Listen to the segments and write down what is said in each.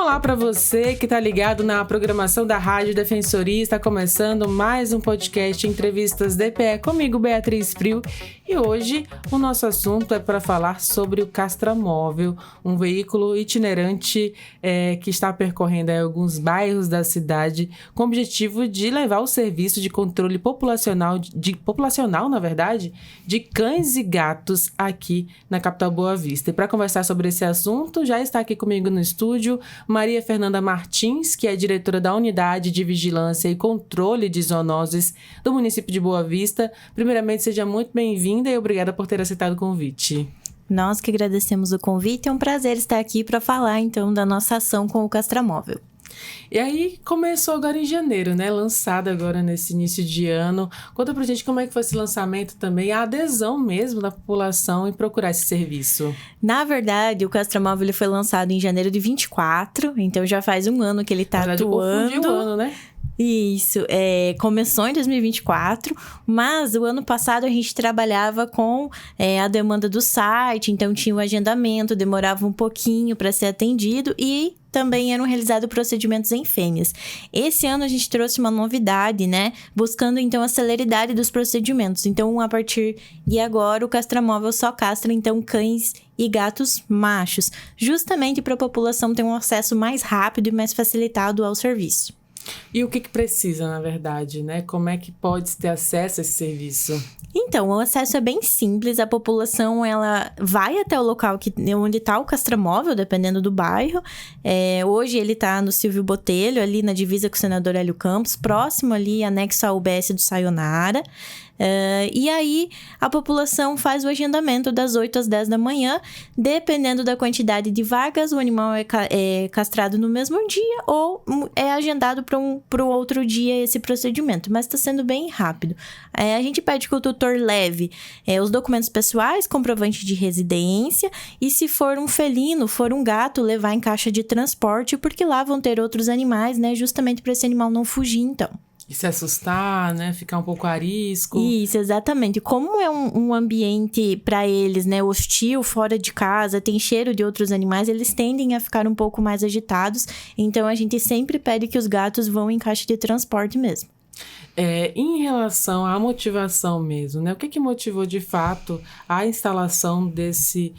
Olá para você que está ligado na programação da Rádio Defensoria. Está começando mais um podcast Entrevistas DPE comigo, Beatriz Frio. E hoje o nosso assunto é para falar sobre o Castramóvel, um veículo itinerante que está percorrendo alguns bairros da cidade com o objetivo de levar o serviço de controle populacional, de cães e gatos aqui na capital Boa Vista. E para conversar sobre esse assunto, já está aqui comigo no estúdio Maria Fernanda Martins, que é diretora da Unidade de Vigilância e Controle de Zoonoses do município de Boa Vista. Primeiramente, seja muito bem-vinda e obrigada por ter aceitado o convite. Nós que agradecemos o convite, é um prazer estar aqui para falar, então, da nossa ação com o Castramóvel. E aí, começou agora em janeiro, né? Lançado agora nesse início de ano. Conta pra gente como é que foi esse lançamento também, a adesão mesmo da população em procurar esse serviço. Na verdade, o Castramóvel ele foi lançado em janeiro de 24, então já faz um ano que ele está atuando. Confundi o ano, né? Isso, começou em 2024, mas o ano passado a gente trabalhava com a demanda do site, então tinha o agendamento, demorava um pouquinho para ser atendido e também eram realizados procedimentos em fêmeas. Esse ano a gente trouxe uma novidade, né? Buscando então a celeridade dos procedimentos. Então, a partir de agora, o Castramóvel só castra então cães e gatos machos, justamente para a população ter um acesso mais rápido e mais facilitado ao serviço. E o que precisa, na verdade, né? Como é que pode ter acesso a esse serviço? Então, o acesso é bem simples. A população, ela vai até o local onde está o Castramóvel, dependendo do bairro. Hoje, ele está no Silvio Botelho, ali na divisa com o senador Hélio Campos, próximo ali, anexo ao UBS do Sayonara. E aí, a população faz o agendamento das 8 às 10 da manhã. Dependendo da quantidade de vagas, o animal é castrado no mesmo dia ou é agendado para o outro dia esse procedimento. Mas está sendo bem rápido. A gente pede que o tutor leve os documentos pessoais, comprovante de residência e se for um felino, for um gato, levar em caixa de transporte, porque lá vão ter outros animais, né? Justamente para esse animal não fugir, então. E se assustar, né? Ficar um pouco arisco. Isso, exatamente. Como é um ambiente para eles, né? Hostil, fora de casa, tem cheiro de outros animais, eles tendem a ficar um pouco mais agitados. Então, a gente sempre pede que os gatos vão em caixa de transporte mesmo. Em relação à motivação mesmo, né? O que motivou de fato a instalação desse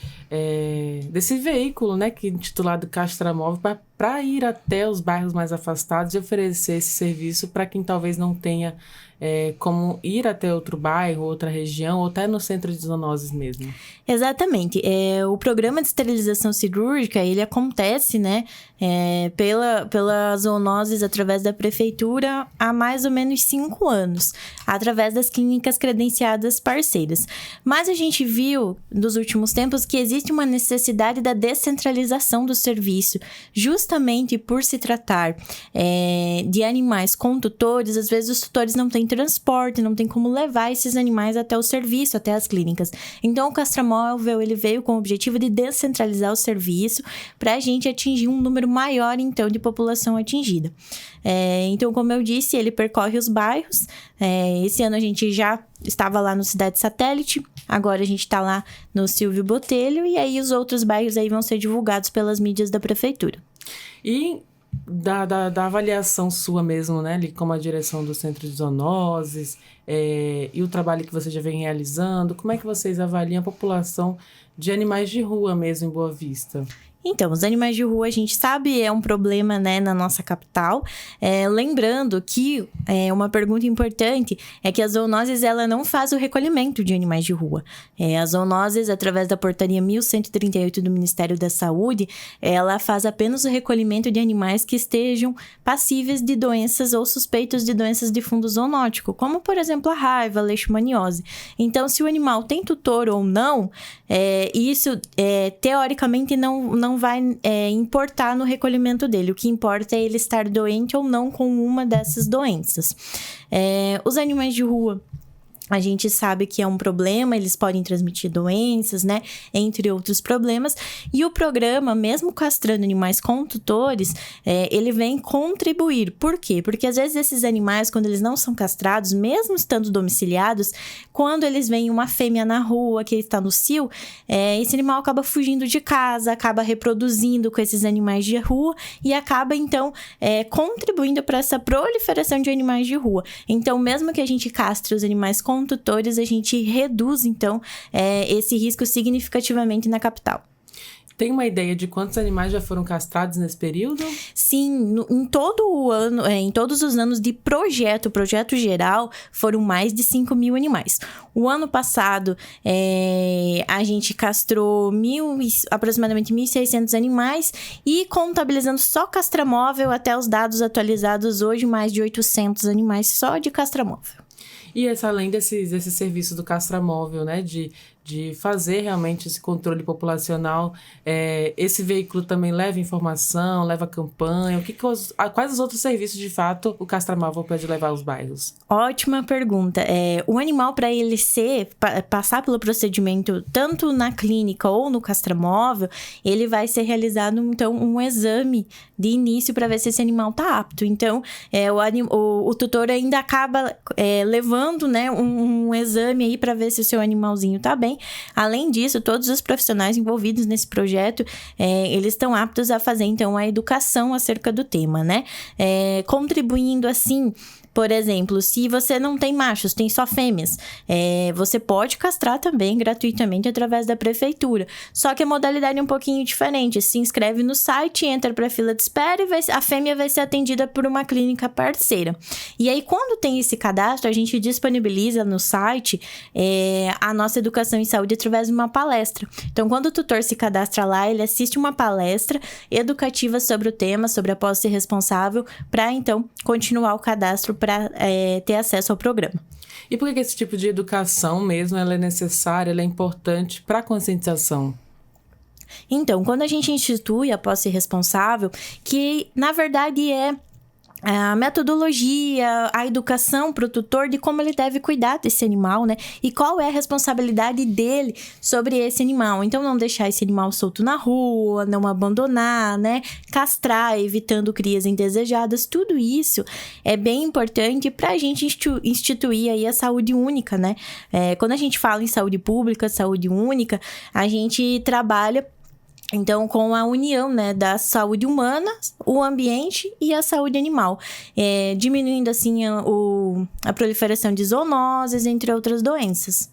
veículo, né? Que é intitulado Castramóvel, para ir até os bairros mais afastados e oferecer esse serviço para quem talvez não tenha como ir até outro bairro, outra região, ou até no centro de zoonoses mesmo? Exatamente. O programa de esterilização cirúrgica, ele acontece, né, pela zoonoses através da prefeitura há mais ou menos 5 anos, através das clínicas credenciadas parceiras. Mas a gente viu, nos últimos tempos, que existe uma necessidade da descentralização do serviço, justamente por se tratar de animais com tutores. Às vezes os tutores não têm transporte, não tem como levar esses animais até o serviço, até as clínicas. Então, o Castramóvel, ele veio com o objetivo de descentralizar o serviço para a gente atingir um número maior, então, de população atingida. Então, como eu disse, ele percorre os bairros. Esse ano a gente já estava lá no Cidade Satélite, agora a gente está lá no Silvio Botelho, e aí os outros bairros aí vão ser divulgados pelas mídias da prefeitura. E da avaliação sua mesmo, né, ali como a direção do Centro de Zoonoses e o trabalho que você já vem realizando, como é que vocês avaliam a população de animais de rua mesmo em Boa Vista? Então, os animais de rua, a gente sabe, é um problema, né, na nossa capital. Lembrando que uma pergunta importante é que a zoonoses, ela não faz o recolhimento de animais de rua. A zoonoses, através da portaria 1138 do Ministério da Saúde, ela faz apenas o recolhimento de animais que estejam passíveis de doenças ou suspeitos de doenças de fundo zoonótico, como, por exemplo, a raiva, a leishmaniose. Então, se o animal tem tutor ou não, isso, teoricamente, não vai importar no recolhimento dele. O que importa é ele estar doente ou não com uma dessas doenças. Os animais de rua, A gente sabe que é um problema, eles podem transmitir doenças, né? Entre outros problemas. E o programa, mesmo castrando animais com tutores, ele vem contribuir. Por quê? Porque às vezes esses animais, quando eles não são castrados, mesmo estando domiciliados, quando eles veem uma fêmea na rua que está no cio, esse animal acaba fugindo de casa, acaba reproduzindo com esses animais de rua e acaba, então, contribuindo para essa proliferação de animais de rua. Então, mesmo que a gente castre os animais com tutores, a gente reduz, então, esse risco significativamente na capital. Tem uma ideia de quantos animais já foram castrados nesse período? Sim, em todo o ano, em todos os anos de projeto geral, foram mais de 5.000 animais. O ano passado, a gente castrou aproximadamente 1.600 animais e contabilizando só castramóvel, até os dados atualizados hoje, mais de 800 animais só de castramóvel. E além desse serviço do castramóvel, né, de fazer realmente esse controle populacional, esse veículo também leva informação, leva campanha, quais os outros serviços, de fato, o castramóvel pode levar aos bairros? Ótima pergunta. O animal, para ele passar pelo procedimento, tanto na clínica ou no castramóvel, ele vai ser realizado, então, um exame de início para ver se esse animal está apto. Então, o tutor ainda acaba levando, né, um exame aí para ver se o seu animalzinho está bem. Além disso, todos os profissionais envolvidos nesse projeto, eles estão aptos a fazer, então, a educação acerca do tema, né? Contribuindo, assim, por exemplo, se você não tem machos, tem só fêmeas, você pode castrar também gratuitamente através da prefeitura. Só que a modalidade é um pouquinho diferente. Se inscreve no site, entra para a fila de espera e a fêmea vai ser atendida por uma clínica parceira. E aí, quando tem esse cadastro, a gente disponibiliza no site a nossa educação em saúde através de uma palestra. Então, quando o tutor se cadastra lá, ele assiste uma palestra educativa sobre o tema, sobre a posse responsável, para então continuar o cadastro para ter acesso ao programa. E por que esse tipo de educação mesmo ela é necessária, ela é importante para a conscientização? Então, quando a gente institui a posse responsável, que na verdade é a metodologia, a educação para o tutor de como ele deve cuidar desse animal, né? E qual é a responsabilidade dele sobre esse animal. Então, não deixar esse animal solto na rua, não abandonar, né? Castrar, evitando crias indesejadas. Tudo isso é bem importante para a gente instituir aí a saúde única, né? Quando a gente fala em saúde pública, saúde única, a gente trabalha então, com a união, né, da saúde humana, o ambiente e a saúde animal, diminuindo, assim, a proliferação de zoonoses, entre outras doenças.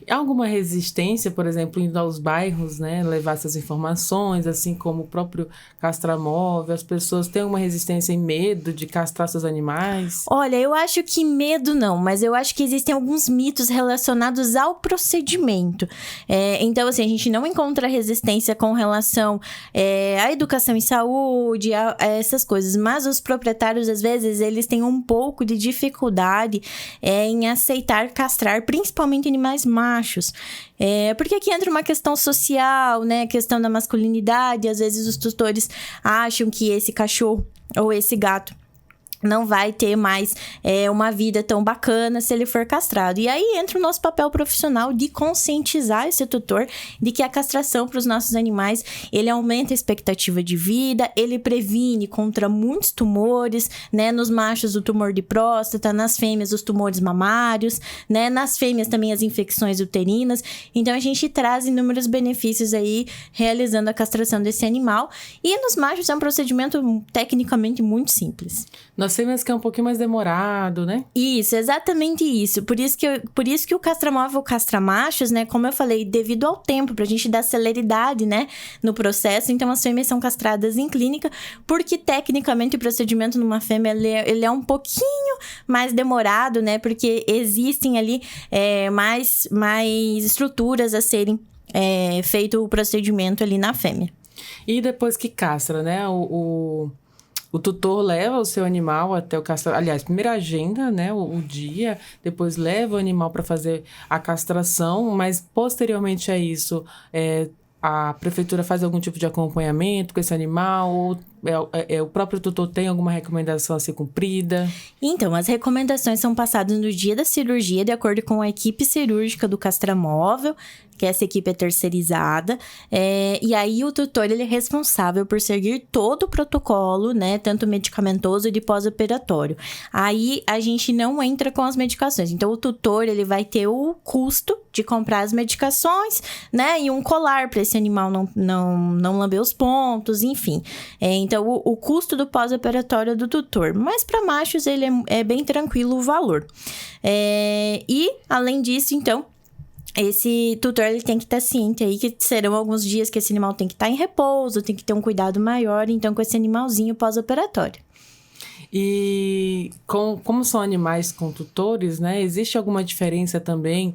Há alguma resistência, por exemplo, indo aos bairros, né, levar essas informações, assim como o próprio castramóvel? As pessoas têm uma resistência e medo de castrar seus animais? Olha, eu acho que medo não, mas eu acho que existem alguns mitos relacionados ao procedimento. Então, assim, a gente não encontra resistência com relação à educação em saúde, a essas coisas, mas os proprietários, às vezes, eles têm um pouco de dificuldade em aceitar castrar, principalmente animais machos. Porque aqui entra uma questão social, né? Questão da masculinidade. Às vezes os tutores acham que esse cachorro ou esse gato não vai ter mais uma vida tão bacana se ele for castrado. E aí entra o nosso papel profissional de conscientizar esse tutor de que a castração para os nossos animais, ele aumenta a expectativa de vida, ele previne contra muitos tumores, né? Nos machos, o tumor de próstata, nas fêmeas, os tumores mamários, né? Nas fêmeas também as infecções uterinas. Então, a gente traz inúmeros benefícios aí realizando a castração desse animal. E nos machos é um procedimento tecnicamente muito simples. Nas fêmeas que é um pouquinho mais demorado, né? Isso, exatamente isso. Por isso que o castramóvel castra machos, né? Como eu falei, devido ao tempo, pra gente dar celeridade, né? No processo. Então, as fêmeas são castradas em clínica, porque tecnicamente o procedimento numa fêmea, ele é um pouquinho mais demorado, né? Porque existem ali mais estruturas a serem feito o procedimento ali na fêmea. E depois que castra, né? O tutor leva o seu animal até o castrador. Aliás, primeiro agenda, né, o dia, depois leva o animal para fazer a castração, mas posteriormente a isso, a prefeitura faz algum tipo de acompanhamento com esse animal? Ou o próprio tutor tem alguma recomendação a ser cumprida? Então, as recomendações são passadas no dia da cirurgia, de acordo com a equipe cirúrgica do castramóvel, que essa equipe é terceirizada. E aí, o tutor, ele é responsável por seguir todo o protocolo, né? Tanto medicamentoso e de pós-operatório. Aí, a gente não entra com as medicações. Então, o tutor, ele vai ter o custo de comprar as medicações, né? E um colar para esse animal não lamber os pontos, enfim. Então, o custo do pós-operatório é do tutor. Mas para machos, ele é bem tranquilo o valor. E, além disso, então, esse tutor, ele tem que estar ciente aí que serão alguns dias que esse animal tem que estar em repouso, tem que ter um cuidado maior, então, com esse animalzinho pós-operatório. E como são animais com tutores, né? Existe alguma diferença também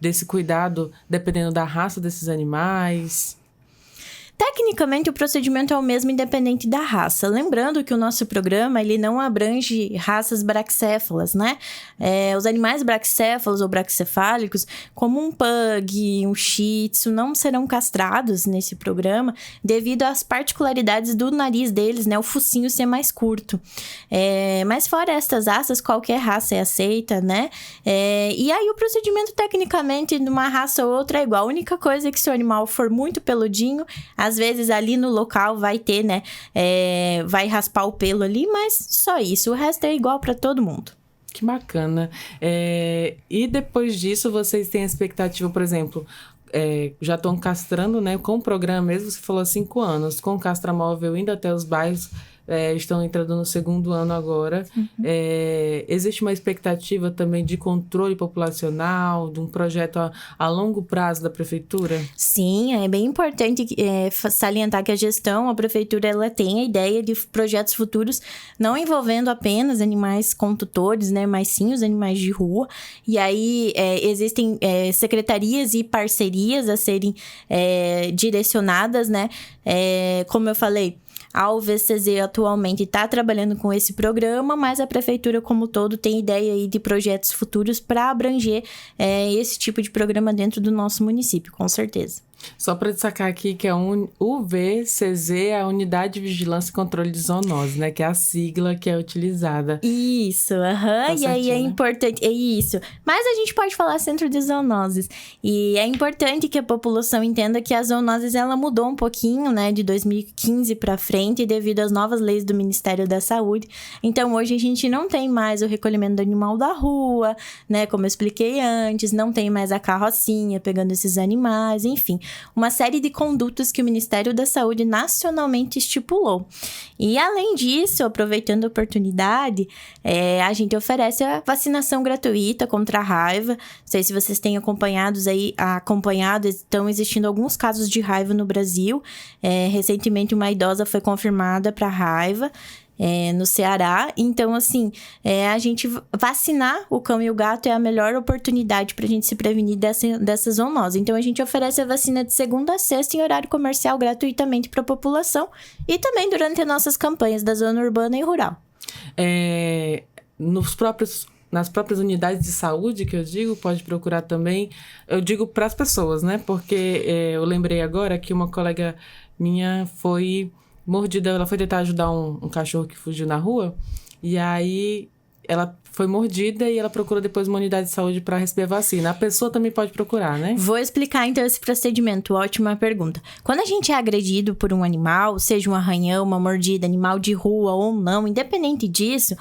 desse cuidado dependendo da raça desses animais? Tecnicamente, o procedimento é o mesmo independente da raça. Lembrando que o nosso programa, ele não abrange raças braxéfalas, né? Os animais braxéfalos ou braxcefálicos, como um pug, um shih tzu, não serão castrados nesse programa devido às particularidades do nariz deles, né? O focinho ser mais curto. Mas fora estas raças, qualquer raça é aceita, né? E aí, o procedimento, tecnicamente, de uma raça ou outra é igual. A única coisa é que se o animal for muito peludinho, às vezes ali no local vai ter, né? Vai raspar o pelo ali, mas só isso. O resto é igual para todo mundo. Que bacana. E depois disso, vocês têm a expectativa, por exemplo, já estão castrando, né? Com o programa mesmo, você falou 5 anos, com o castramóvel indo até os bairros, estão entrando no 2º ano agora. Uhum. Existe uma expectativa também de controle populacional, de um projeto a longo prazo da prefeitura? Sim, é bem importante salientar que a prefeitura, ela tem a ideia de projetos futuros não envolvendo apenas animais com tutores, né, mas sim os animais de rua. E aí, existem secretarias e parcerias a serem direcionadas, né? Como eu falei, a UVCZ atualmente está trabalhando com esse programa, mas a prefeitura como todo tem ideia aí de projetos futuros para abranger esse tipo de programa dentro do nosso município, com certeza. Só para destacar aqui que é UVCZ, a Unidade de Vigilância e Controle de Zoonose, né? Que é a sigla que é utilizada. Isso, Tá e aí é importante, é isso. Mas a gente pode falar Centro de Zoonoses. E é importante que a população entenda que a zoonoses, ela mudou um pouquinho, né? De 2015 para frente, devido às novas leis do Ministério da Saúde. Então, hoje a gente não tem mais o recolhimento do animal da rua, né? Como eu expliquei antes, não tem mais a carrocinha pegando esses animais, enfim. Uma série de condutas que o Ministério da Saúde nacionalmente estipulou. E, além disso, aproveitando a oportunidade, a gente oferece a vacinação gratuita contra a raiva. Não sei se vocês têm acompanhado, estão existindo alguns casos de raiva no Brasil. Recentemente, uma idosa foi confirmada para raiva. No Ceará. Então, assim, a gente vacinar o cão e o gato é a melhor oportunidade para a gente se prevenir dessa zoonose. Então, a gente oferece a vacina de segunda a sexta em horário comercial gratuitamente para a população e também durante as nossas campanhas da zona urbana e rural. Nas próprias unidades de saúde, que eu digo, pode procurar também. Eu digo para as pessoas, né? Porque eu lembrei agora que uma colega minha foi mordida, ela foi tentar ajudar um cachorro que fugiu na rua, e aí ela foi mordida e ela procurou depois uma unidade de saúde para receber a vacina. A pessoa também pode procurar, né? Vou explicar, então, esse procedimento. Ótima pergunta. Quando a gente é agredido por um animal, seja um arranhão, uma mordida, animal de rua ou não, independente disso,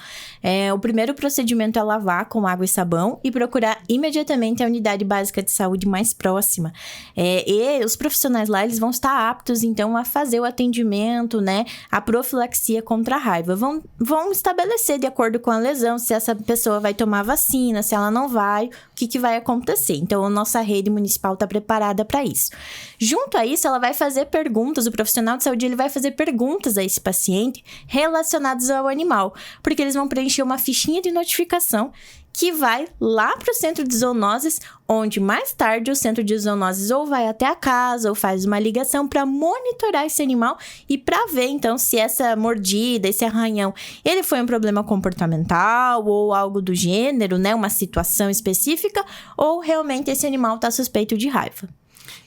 o primeiro procedimento é lavar com água e sabão e procurar imediatamente a unidade básica de saúde mais próxima. E os profissionais lá, eles vão estar aptos, então, a fazer o atendimento, né? A profilaxia contra a raiva. Vão estabelecer, de acordo com a lesão, se essa pessoa vai tomar vacina, se ela não vai, o que vai acontecer. Então, a nossa rede municipal está preparada para isso. Junto a isso, ela vai fazer perguntas, o profissional de saúde ele vai fazer perguntas a esse paciente relacionadas ao animal, porque eles vão preencher uma fichinha de notificação que vai lá para o centro de zoonoses, onde mais tarde o centro de zoonoses ou vai até a casa ou faz uma ligação para monitorar esse animal e para ver, então, se essa mordida, esse arranhão, ele foi um problema comportamental ou algo do gênero, né? Uma situação específica, ou realmente esse animal está suspeito de raiva.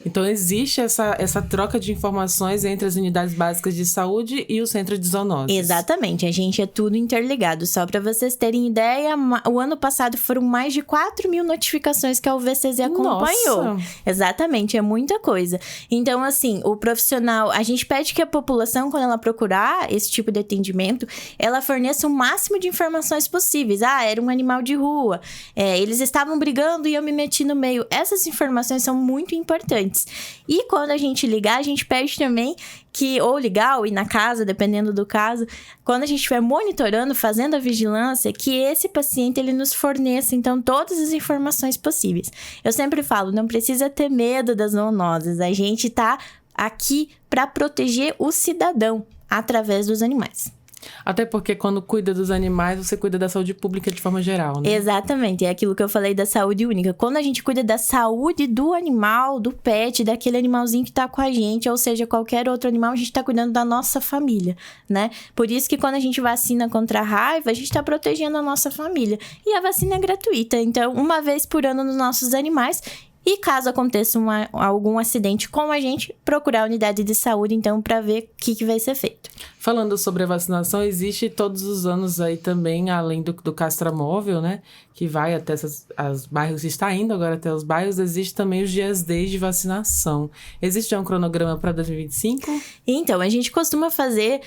Então, existe essa troca de informações entre as unidades básicas de saúde e o centro de zoonoses. Exatamente, a gente é tudo interligado. Só para vocês terem ideia, o ano passado foram mais de 4.000 notificações que a UVCZ acompanhou. Nossa. Exatamente, é muita coisa. Então, assim, o profissional, a gente pede que a população, quando ela procurar esse tipo de atendimento, ela forneça o máximo de informações possíveis. Era um animal de rua, eles estavam brigando e eu me meti no meio. Essas informações são muito importantes. E quando a gente ligar, a gente pede também que, ou ligar ou ir na casa, dependendo do caso, quando a gente estiver monitorando, fazendo a vigilância, que esse paciente ele nos forneça, então, todas as informações possíveis. Eu sempre falo, não precisa ter medo das zoonoses, a gente tá aqui para proteger o cidadão através dos animais. Até porque quando cuida dos animais, você cuida da saúde pública de forma geral, né? Exatamente, é aquilo que eu falei da saúde única. Quando a gente cuida da saúde do animal, do pet, daquele animalzinho que tá com a gente, ou seja, qualquer outro animal, a gente tá cuidando da nossa família, né? Por isso que quando a gente vacina contra a raiva, a gente tá protegendo a nossa família. E a vacina é gratuita, então, uma vez por ano nos nossos animais. E caso aconteça algum acidente com a gente, procurar a unidade de saúde, então, para ver o que vai ser feito. Falando sobre a vacinação, existe todos os anos aí também, além do castramóvel, né? Que vai até os bairros, está indo agora até os bairros, existe também os dias D de vacinação. Existe um cronograma para 2025? Então, a gente costuma fazer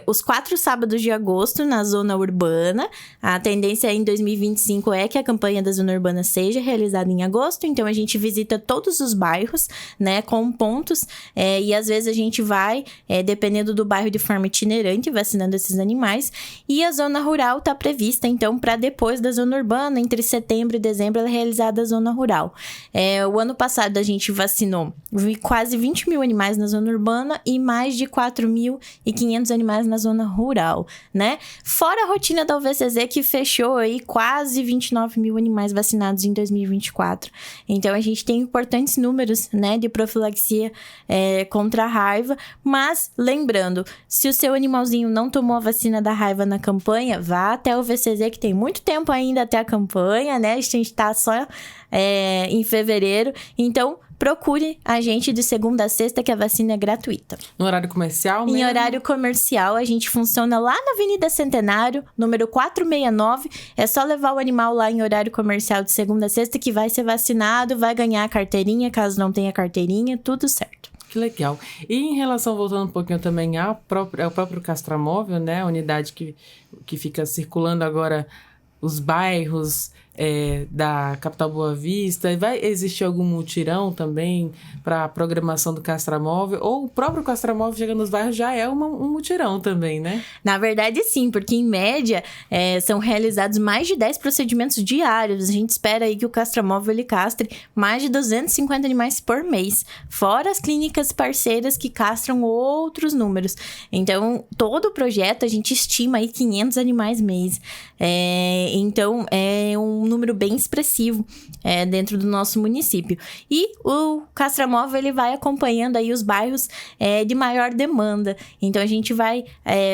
os 4 sábados de agosto na zona urbana. A tendência em 2025 é que a campanha da zona urbana seja realizada em agosto. Então, a gente visita todos os bairros, né, com pontos. E às vezes a gente vai, dependendo do bairro, de forma itinerante, vacinando esses animais. E a zona rural está prevista, então, para depois da zona urbana, entre setembro e dezembro, ela é realizada a zona rural. O ano passado, a gente vacinou quase 20 mil animais na zona urbana e mais de 4.500 animais na zona rural, né? Fora a rotina da UVCZ, que fechou aí quase 29 mil animais vacinados em 2024. Então, a gente tem importantes números, né, de profilaxia contra a raiva, mas lembrando, se o seu animalzinho não tomou a vacina da raiva na campanha, vá até o UVCZ, que tem muito tempo ainda até a campanha, né? A gente tá só em fevereiro, então procure a gente de segunda a sexta, que a vacina é gratuita. No horário comercial mesmo? Em horário comercial, a gente funciona lá na Avenida Centenário, número 469. É só levar o animal lá em horário comercial de segunda a sexta, que vai ser vacinado, vai ganhar a carteirinha, caso não tenha carteirinha, tudo certo. Que legal. E em relação, voltando um pouquinho também ao próprio castramóvel, né? A unidade que fica circulando agora os bairros da capital Boa Vista. Vai existir algum mutirão também para a programação do castramóvel? Ou o próprio castramóvel chegando nos bairros já é um mutirão também, né? Na verdade, sim, porque em média são realizados mais de 10 procedimentos diários. A gente espera aí que o castramóvel ele castre mais de 250 animais por mês, fora as clínicas parceiras que castram outros números. Então, todo o projeto a gente estima aí 500 animais mês. Então, é um número bem expressivo dentro do nosso município. E o castramóvel ele vai acompanhando aí os bairros de maior demanda. Então, a gente vai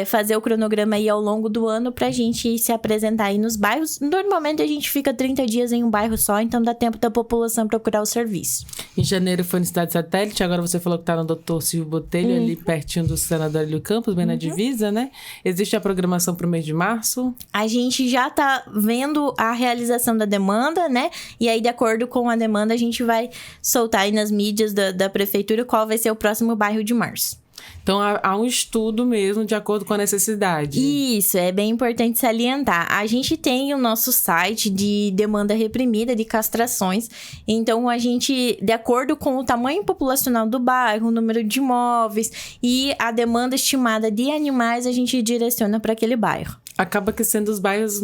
fazer o cronograma aí ao longo do ano para a gente se apresentar aí nos bairros. Normalmente, a gente fica 30 dias em um bairro só, então dá tempo da população procurar o serviço. Em janeiro foi no Cidade Satélite, agora você falou que está no Dr. Silvio Botelho, ali pertinho do senador Hélio Campos, bem na divisa, né? Existe a programação para o mês de março? A gente já está vendo a realização da demanda, né? E aí, de acordo com a demanda, a gente vai soltar aí nas mídias da prefeitura qual vai ser o próximo bairro de março. Então, há um estudo mesmo de acordo com a necessidade. Isso, é bem importante salientar. A gente tem o nosso site de demanda reprimida de castrações. Então, a gente, de acordo com o tamanho populacional do bairro, o número de imóveis e a demanda estimada de animais, a gente direciona para aquele bairro. Acaba que sendo os bairros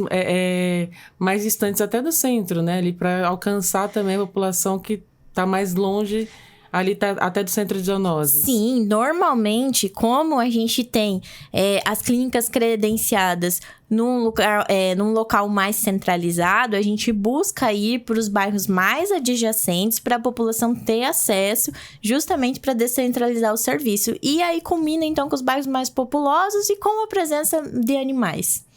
mais distantes até do centro, né? Ali para alcançar também a população que está mais longe, ali tá até do centro de zoonoses. Sim, normalmente, como a gente tem as clínicas credenciadas num local mais centralizado, a gente busca ir para os bairros mais adjacentes para a população ter acesso, justamente para descentralizar o serviço. E aí culmina, então, com os bairros mais populosos e com a presença de animais.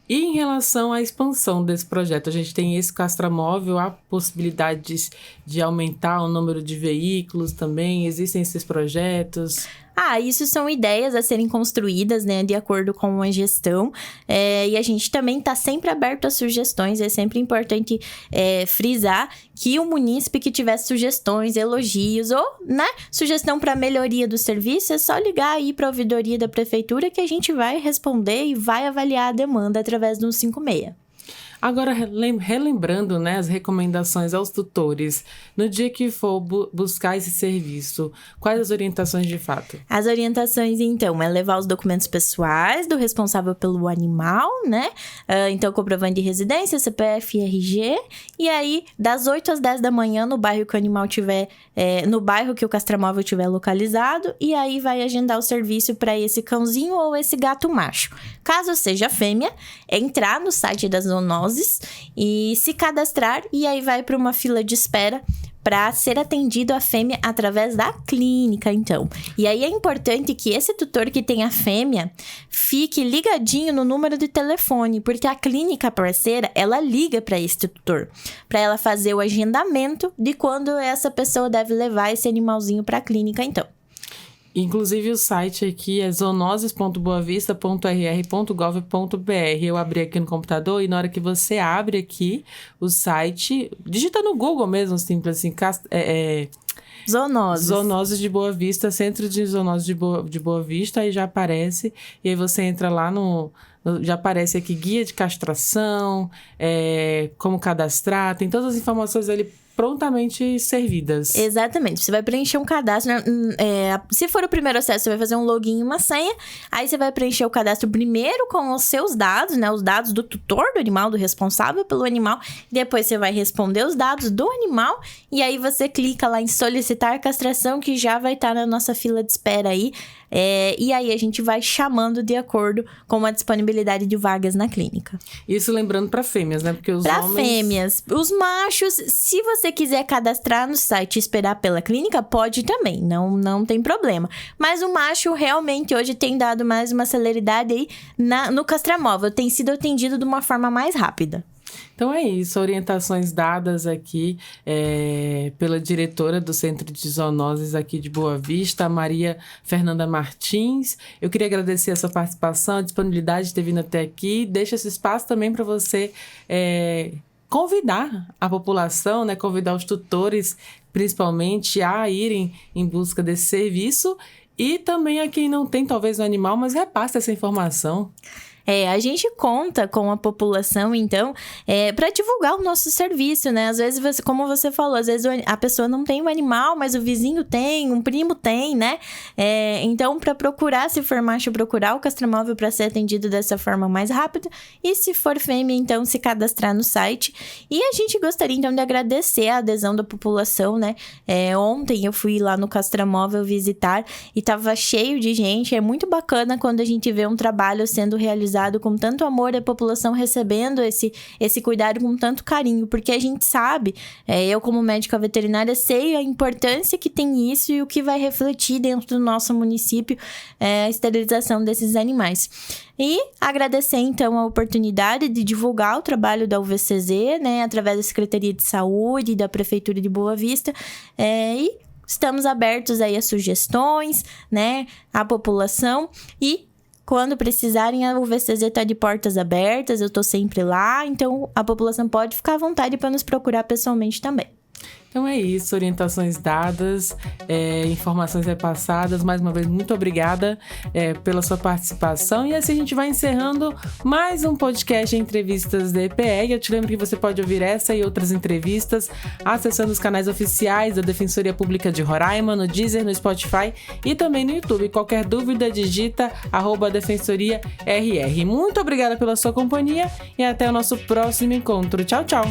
E em relação à expansão desse projeto, a gente tem esse castramóvel, há possibilidades de aumentar o número de veículos também? Existem esses projetos? Isso são ideias a serem construídas, né, de acordo com a gestão. E a gente também está sempre aberto a sugestões. É sempre importante frisar que o munícipe que tiver sugestões, elogios ou, né, sugestão para melhoria do serviço, é só ligar aí para a ouvidoria da prefeitura que a gente vai responder e vai avaliar a demanda através do 156. Agora, relembrando, né, as recomendações aos tutores, no dia que for buscar esse serviço, quais as orientações de fato? As orientações, então, é levar os documentos pessoais do responsável pelo animal, né? Então, comprovante de residência, CPF, RG. E aí, das 8 às 10 da manhã, no bairro que o animal tiver, no bairro que o castramóvel tiver localizado. E aí, vai agendar o serviço para esse cãozinho ou esse gato macho. Caso seja fêmea, entrar no site das zoonoses e se cadastrar, e aí vai para uma fila de espera para ser atendido a fêmea através da clínica, então. E aí é importante que esse tutor que tem a fêmea fique ligadinho no número de telefone, porque a clínica parceira, ela liga para esse tutor, para ela fazer o agendamento de quando essa pessoa deve levar esse animalzinho para a clínica, então. Inclusive, o site aqui é zoonoses.boavista.rr.gov.br. Eu abri aqui no computador e na hora que você abre aqui o site, digita no Google mesmo, simples assim, Zoonoses. Zoonoses de Boa Vista, Centro de Zoonoses de Boa Vista, aí já aparece. E aí você entra lá já aparece aqui guia de castração, como cadastrar, tem todas as informações ali prontamente servidas. Exatamente. Você vai preencher um cadastro. Se for o primeiro acesso, você vai fazer um login e uma senha. Aí você vai preencher o cadastro primeiro com os seus dados, né? Os dados do tutor do animal, do responsável pelo animal. Depois você vai responder os dados do animal. E aí você clica lá em solicitar castração, que já vai estar na nossa fila de espera aí. E aí a gente vai chamando de acordo com a disponibilidade de vagas na clínica. Isso lembrando para fêmeas, né? Porque para fêmeas. Os machos, se você quiser cadastrar no site e esperar pela clínica, pode também, não tem problema. Mas o macho realmente hoje tem dado mais uma celeridade aí no castramóvel, tem sido atendido de uma forma mais rápida. Então é isso, orientações dadas aqui pela diretora do Centro de Zoonoses aqui de Boa Vista, a Maria Fernanda Martins. Eu queria agradecer a sua participação, a disponibilidade de ter vindo até aqui. Deixa esse espaço também para você convidar a população, né, convidar os tutores, principalmente, a irem em busca desse serviço. E também a quem não tem, talvez, um animal, mas repasse essa informação. A gente conta com a população, então, para divulgar o nosso serviço, né? Às vezes, como você falou, às vezes a pessoa não tem um animal, mas o vizinho tem, um primo tem, né? Então, para procurar, se for macho, procurar o castramóvel para ser atendido dessa forma mais rápida. E se for fêmea, então, se cadastrar no site. E a gente gostaria, então, de agradecer a adesão da população, né? Ontem eu fui lá no castramóvel visitar e tava cheio de gente. É muito bacana quando a gente vê um trabalho sendo realizado com tanto amor, a população recebendo esse cuidado com tanto carinho, porque a gente sabe, eu como médica veterinária sei a importância que tem isso e o que vai refletir dentro do nosso município a esterilização desses animais. E agradecer, então, a oportunidade de divulgar o trabalho da UVCZ, né, através da Secretaria de Saúde e da Prefeitura de Boa Vista, e estamos abertos aí a sugestões, né, à população e quando precisarem, a UVCZ está de portas abertas, eu estou sempre lá, então a população pode ficar à vontade para nos procurar pessoalmente também. Então é isso, orientações dadas, informações repassadas. Mais uma vez, muito obrigada pela sua participação. E assim a gente vai encerrando mais um podcast Entrevistas DPE. Eu te lembro que você pode ouvir essa e outras entrevistas acessando os canais oficiais da Defensoria Pública de Roraima, no Deezer, no Spotify e também no YouTube. Qualquer dúvida, digita @defensoriarr. Muito obrigada pela sua companhia e até o nosso próximo encontro. Tchau, tchau!